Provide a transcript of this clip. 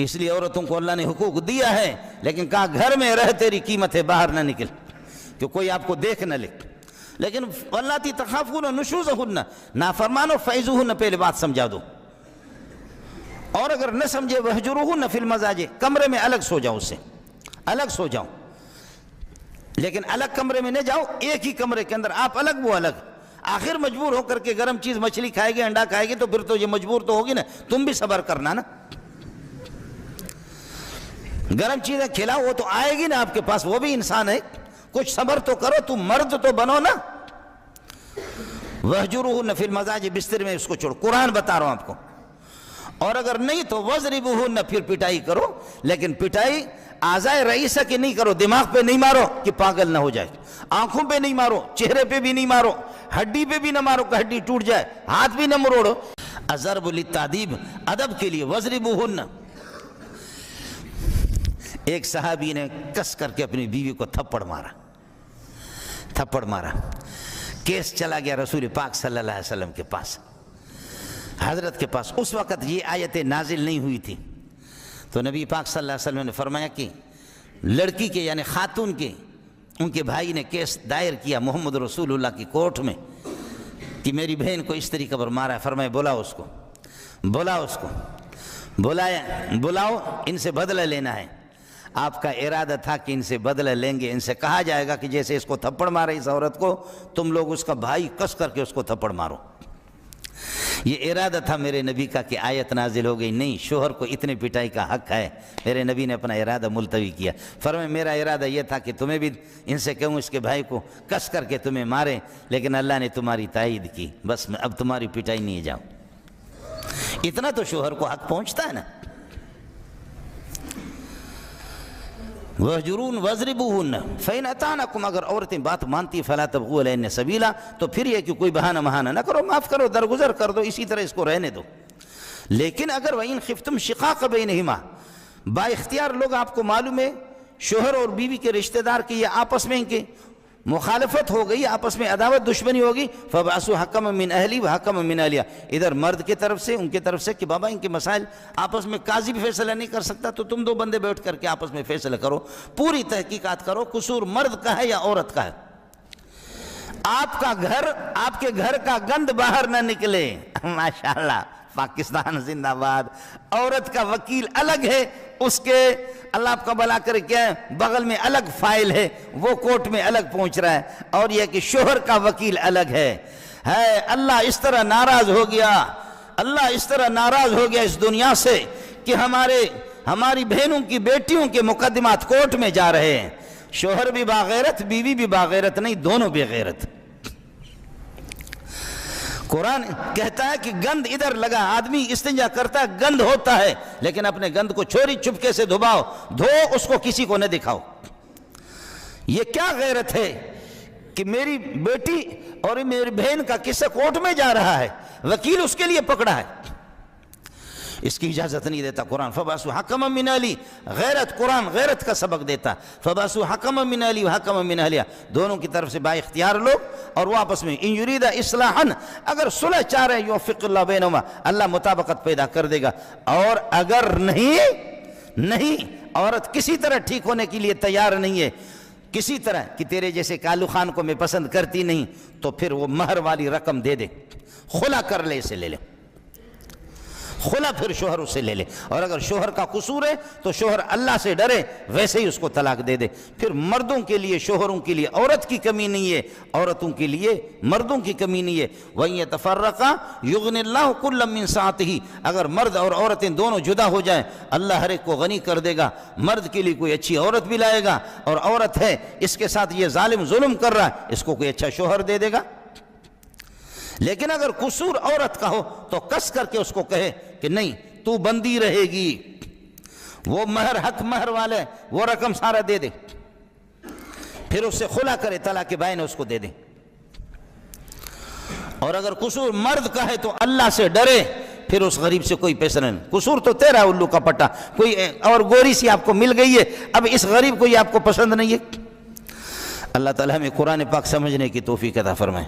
اس لیے عورتوں کو اللہ نے حقوق دیا ہے، لیکن کہا گھر میں رہ، تیری قیمت ہے، باہر نہ نکل کہ کوئی آپ کو دیکھ نہ لے۔ لیکن واللاتی تخافون نشوزہن، نافرمانو فعظوہن، پہلے بات سمجھا دو، اور اگر نہ سمجھے وہجروہن فی المضاجع، کمرے میں الگ سو جاؤ، اس سے الگ سو جاؤ، لیکن الگ کمرے میں نہ جاؤ، ایک ہی کمرے کے اندر آپ الگ وہ الگ۔ آخر مجبور ہو کر کے گرم چیز مچھلی کھائے گی، انڈا کھائے گی، تو پھر تو یہ مجبور تو ہوگی نا، تم بھی صبر کرنا نا، گرم چیزیں کھلاؤ، وہ تو آئے گی نا آپ کے پاس، وہ بھی انسان ہے، کچھ صبر تو کرو، تم مرد تو بنو نا۔ وَاهْجُرُوهُنَّ فِي الْمَضَاجِعِ، بستر میں اس کو چھوڑو، قرآن بتا رہا ہوں آپ کو۔ اور اگر نہیں تو وَاضْرِبُوهُنَّ، پھر پٹائی کرو، لیکن پٹائی اعضائے رئیسہ کی نہیں کرو، دماغ پہ نہیں مارو کہ پاگل نہ ہو جائے، آنکھوں پہ نہیں مارو، چہرے پہ بھی نہیں مارو، ہڈی پہ بھی نہ مارو کہ ہڈی ٹوٹ جائے، ہاتھ بھی نہ مروڑو۔ الضرب للتعذیب، ادب کے لیے۔ وَاضْرِبُوهُنَّ، ایک صحابی نے کس کر کے اپنی بیوی کو تھپڑ مارا، کیس چلا گیا رسول پاک صلی اللہ علیہ وسلم کے پاس، حضرت کے پاس۔ اس وقت یہ آیتیں نازل نہیں ہوئی تھی، تو نبی پاک صلی اللہ علیہ وسلم نے فرمایا کہ لڑکی کے یعنی خاتون کے ان کے بھائی نے کیس دائر کیا محمد رسول اللہ کی کورٹ میں کہ میری بہن کو اس طریقے پر مارا ہے۔ فرمایا بلاؤ اس کو، بلاؤ، ان سے بدلہ لینا ہے۔ آپ کا ارادہ تھا کہ ان سے بدلہ لیں گے، ان سے کہا جائے گا کہ جیسے اس کو تھپڑ مارا اس عورت کو، تم لوگ اس کا بھائی کس کر کے اس کو تھپڑ مارو۔ یہ ارادہ تھا میرے نبی کا کہ آیت نازل ہو گئی، نہیں شوہر کو اتنے پٹائی کا حق ہے۔ میرے نبی نے اپنا ارادہ ملتوی کیا، فرمایا میرا ارادہ یہ تھا کہ تمہیں بھی ان سے کہوں اس کے بھائی کو کس کر کے تمہیں مارے، لیکن اللہ نے تمہاری تائید کی، بس اب تمہاری پٹائی نہیں جاؤ۔ اتنا تو شوہر کو حق پہنچتا ہے نا۔ وَاهْجُرُوهُنَّ وَاضْرِبُوهُنَّ فَإِنْ أَطَعْنَكُمْ، اگر عورتیں بات مانتی فَلَا تَبْغُوا عَلَيْهِنَّ سَبِيلًا، تو پھر یہ کہ کوئی بہانہ نہ کرو، معاف کرو، درگزر کر دو، اسی طرح اس کو رہنے دو۔ لیکن اگر وَإِنْ خِفْتُمْ شِقَاقَ بَيْنِهِمَا، با اختیار لوگ آپ کو معلوم ہے شوہر اور بیوی کے رشتہ دار کی یہ آپس میں ان کے مخالفت ہو گئی، آپس میں عداوت دشمنی ہوگی، فَبَعَثُوا حَكَمًا مِّنْ أَهْلِهِ وَحَكَمًا مِّنْ أَهْلِهَا، ادھر مرد کی طرف سے، ان کی طرف سے کہ بابا ان کے مسائل آپس میں قاضی بھی فیصلہ نہیں کر سکتا، تو تم دو بندے بیٹھ کر کے آپس میں فیصلہ کرو، پوری تحقیقات کرو، قصور مرد کا ہے یا عورت کا ہے۔ آپ کے گھر کا گند باہر نہ نکلے۔ ماشاءاللہ، پاکستان زندہ باد۔ عورت کا وکیل الگ ہے، اس کے اللہ آپ کا بھلا کرے کیا ہے بغل میں الگ فائل ہے، وہ کورٹ میں الگ پہنچ رہا ہے، اور یہ کہ شوہر کا وکیل الگ ہے۔ اللہ اس طرح ناراض ہو گیا اس دنیا سے کہ ہماری بہنوں کی بیٹیوں کے مقدمات کورٹ میں جا رہے ہیں، شوہر بھی باغیرت، بیوی بھی باغیرت نہیں، دونوں بے غیرت۔ قرآن کہتا ہے کہ گند ادھر لگا، آدمی استنجا کرتا ہے گند ہوتا ہے، لیکن اپنے گند کو چوری چپکے سے دھو، اس کو کسی کو نہ دکھاؤ۔ یہ کیا غیرت ہے کہ میری بیٹی اور میری بہن کا قصہ کورٹ میں جا رہا ہے، وکیل اس کے لیے پکڑا ہے، اس کی اجازت نہیں دیتا قرآن۔ فَبَعَثُوا حَكَمًا مِّنْ أَهْلِهِ، غیرت، قرآن غیرت کا سبق دیتا۔ فَبَعَثُوا حَكَمًا مِّنْ أَهْلِهِ وَحَكَمًا مِّنْ أَهْلِهَا، دونوں کی طرف سے با اختیار لوگ، اور وہ آپس میں ان یرید اصلاحا، اگر صلح چاہ رہے یوفق اللہ بینہما، اللہ مطابقت پیدا کر دے گا، اور اگر نہیں عورت کسی طرح ٹھیک ہونے کے لیے تیار نہیں ہے، کسی طرح کہ تیرے جیسے کالو خان کو میں پسند کرتی نہیں، تو پھر وہ مہر والی رقم دے دے، خلا کر لے، اسے لے لے، خلا پھر شوہر اسے لے لے۔ اور اگر شوہر کا قصور ہے تو شوہر اللہ سے ڈرے، ویسے ہی اس کو طلاق دے دے۔ پھر مردوں کے لیے، شوہروں کے لیے عورت کی کمی نہیں ہے، عورتوں کے لیے مردوں کی کمی نہیں ہے۔ وَإِن يَتَفَرَّقَا يُغْنِ اللَّهُ كُلًّا مِّن سَعَتِهِ، اگر مرد اور عورتیں دونوں جدا ہو جائیں، اللہ ہر ایک کو غنی کر دے گا، مرد کے لیے کوئی اچھی عورت بھی لائے گا، اور عورت ہے اس کے ساتھ یہ ظالم ظلم کر رہا ہے، اس کو کوئی اچھا شوہر دے دے گا۔ لیکن اگر قصور عورت کا ہو تو کس کر کے اس کو کہے کہ نہیں تو بندی رہے گی، وہ حق مہر والے وہ رقم سارا دے دے، پھر اس سے خلا کرے، طلاق بائن اس کو دے دے۔ اور اگر قصور مرد کا ہے تو اللہ سے ڈرے، پھر اس غریب سے کوئی پیسہ نہیں، قصور تو تیرا الو کا پٹا، کوئی اور گوری سی آپ کو مل گئی ہے، اب اس غریب کو یہ آپ کو پسند نہیں ہے۔ اللہ تعالیٰ ہمیں قرآن پاک سمجھنے کی توفیق عطا فرمائے۔